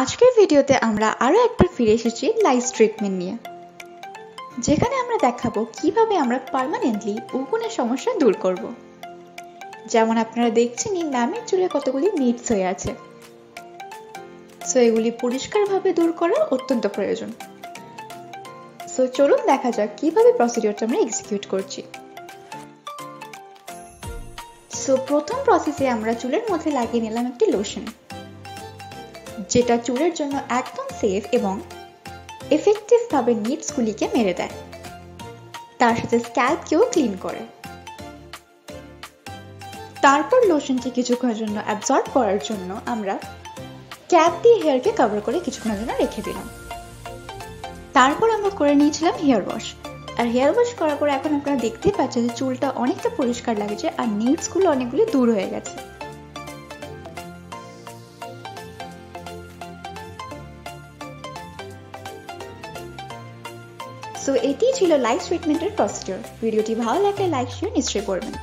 আজকের ভিডিওতে আমরা আরো একবার ফিরে এসেছি লাইস ট্রিটমেন্ট নিয়ে, যেখানে আমরা দেখাবো কিভাবে আমরা পার্মানেন্টলি উকুনের সমস্যা দূর করব। যেমন আপনারা দেখছেনই ম্যামের চুলে কতগুলি নিডস হয়ে আছে, সো এগুলি পরিষ্কারভাবে দূর করা অত্যন্ত প্রয়োজন। সো চলুন দেখা যাক কিভাবে প্রসিডিউরটা আমরা এক্সিকিউট করছি। সো প্রথম প্রসেসে আমরা চুলের মধ্যে লাগিয়ে নিলাম একটি লোশন, যেটা চুলের জন্য একদম সেফ এবং এফেক্টিভ ভাবে নিডস গুলিকে মেরে দেয়, তার সাথে স্ক্যাল্পকেও ক্লিন করে। তারপর লোশনটি কিছুক্ষণের জন্য অ্যাবজর্ব করার জন্য আমরা ক্যাপ দিয়ে হেয়ারকে কভার করে কিছুক্ষণের জন্য রেখে দিলাম। তারপর আমরা করে নিয়েছিলাম হেয়ার ওয়াশ, আর হেয়ার ওয়াশ করার পর এখন আপনারা দেখতেই পাচ্ছেন যে চুলটা অনেকটা পরিষ্কার লাগছে আর নিডস গুলো অনেকগুলি দূর হয়ে গেছে। সো এটি ছিল লাইস ট্রিটমেন্টের প্রসিডিউর। ভিডিওটি ভালো লাগলে লাইক শেয়ার নিশ্চয়ই করবেন।